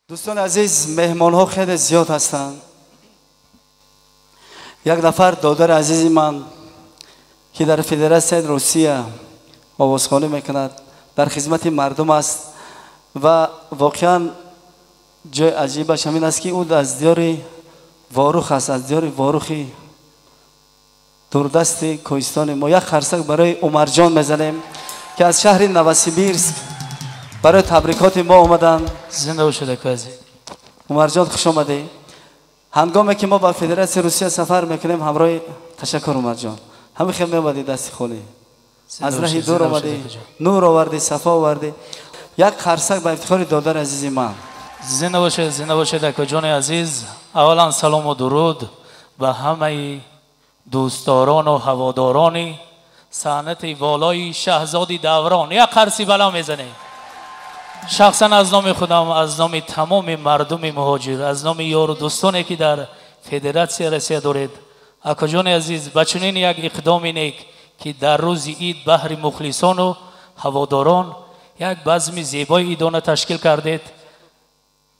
دوستان عزیز، مهمان ها خیلی زیاد هستند. یک نفر دادر عزیزی من که در فدراسیون روسیه آوازخوانی میکند، در خدمت مردم است و واقعا جای عجیبش همین است که او از دیار واروخ است، از دیار واروخی دوردست کوهستان ما. یک خرسک برای عمر جان میزنیم که از شهر نوسیبیرسک برای تبریکات ما آمدن. زنده باشید کازی. عمر جان خوش آمدی. هنگامی که ما با فدراسیون روسیه سفر میکنیم همراه تشکر عمر جان. همه خیلی می‌آمدی دست خالی. از راه دور آمدی، نور آوردی، صفا آوردی. یک خرسک به افتخار دادر عزیزی من. زنده باشید اکا جان عزیز. اولا سلام و درود به همه دوستداران و هواداران صحنت والای شهزادی دوران. یک قرصی بلا میزنه. شخصا از نام خودم، از نام تمام مردم مهاجر، از نام یار و دوستانی که در فدراسیون روسیه دارید، اکا جان عزیز، با چنین یک اقدام نیک که در روز عید بهر مخلصان و هواداران یک بزم زیبای عیدانه تشکیل کردید،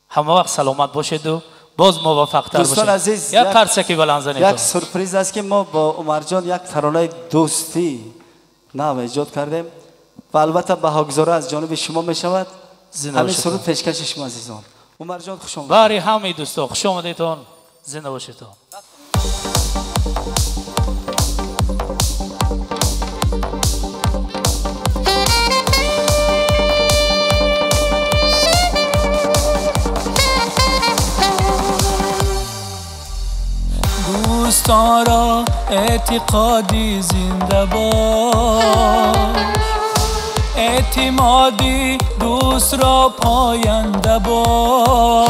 همه وقت سلامت باشید و باز موفق تر باشید. دوستان عزیز، یک قرصکی بلند زنید. یک سورپرایز است که ما با عمر جان یک ترانه دوستی نو ایجاد کردیم و البته بهاگزاره از جانب شما می شود. همین سرود پیشکش شما عزیزان. عمر جان خوش آمدید. برای همه دوستان خوش آمدیدتون. زنده باشیدتون. دوستان را اعتقادی زنده باش، اعتمادی دوست را پاینده باش،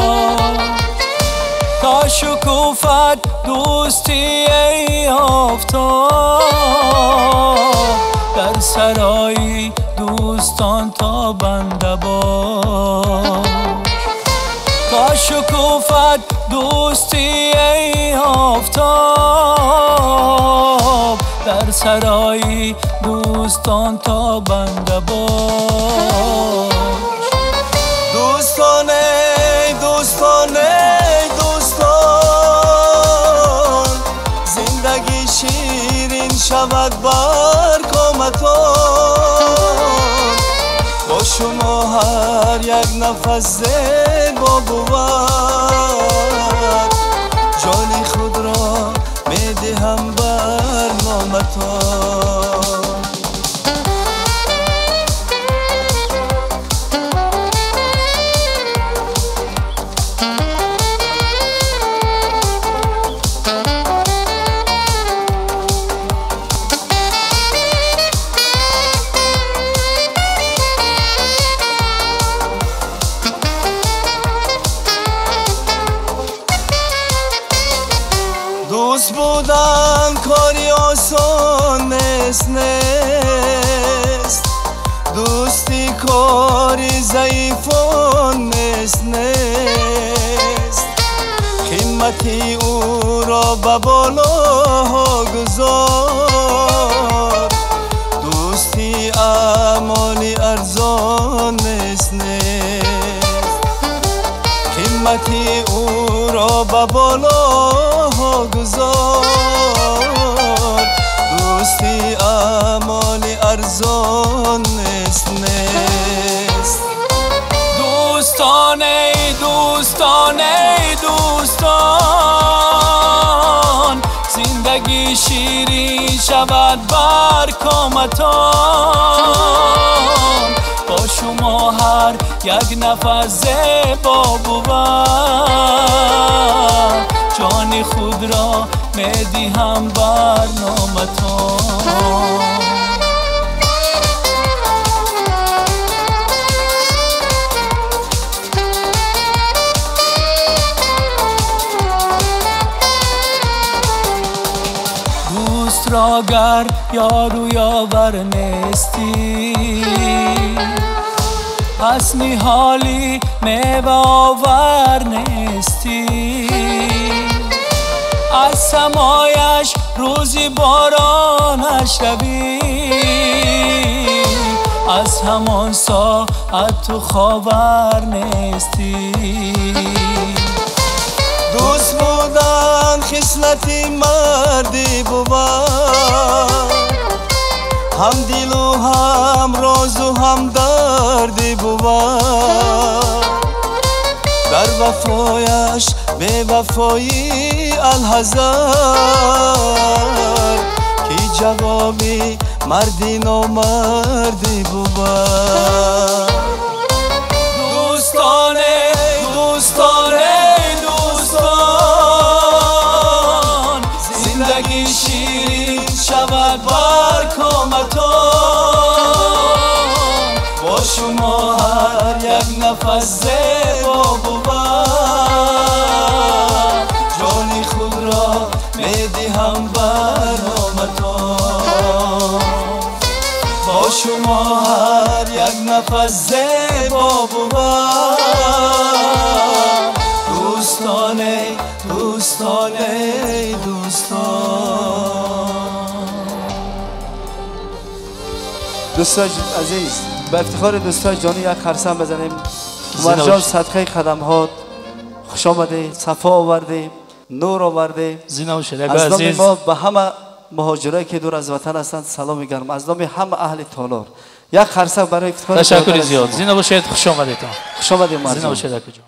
تا شکوفت دوستی ای آفتاب، در سرای دوستان تابنده باش، تا شکوفت دوستی ای آفتاب، در سرای دوستان تابنده باش. دوستان زندگی شیرین شود بر کامتان، با شما هر یک نفس زیبا بود، جان خود را میدهم بر نامتان. دوست بودن کاری آسان نیست، دوستی کاری ضعیفان نیست، قیمتی او را به بالا گذار، دوستی اعمالی ارزان نیست، قیمتی او را به بالا گذار، دوستی اعمالی ارزان نیست. دوستان زندگی شیرین شود بر کامتان، با شما هر یک نفس زیبا بود، جان خود را میدهم بر نامتان. دوست را گر یارو یاور نیستی، پس نهالی میوه آور نیستی، از سمایش روزی بارانش روی، از همان سا از تو خبر نیستی. دوست بودن خصلتی مردی بود، هم دل و هم راز و هم دردی بود. در وفایش به وفایی الحذر، کی جوابی مردی نامردی بود. دوستانه دوستانه دوستان، زندگی شیرین شود بر کامتان. با شما هر یک نفس زیبا بود، جان خود را میدهم بر نامتان. با شما هر یک نفس زیبا بود، دوستانه دوستانه دوستان. دوستان عزیز، به افتخار دوستان جانی یک خرسن بزنیم. عمر جان صدقه قدم هات، خوش آمده، صفا آورده، نور آورده. زینا و شدک از نام عزیز ما به همه مهاجرایی که دور از وطن هستند سلام میگم، از نام همه اهل تالار یک خرسک برای افتخار. تشکر زیاد. زینا باشید، خوش آمدید. خوش آمدید. زینا و شدک جان.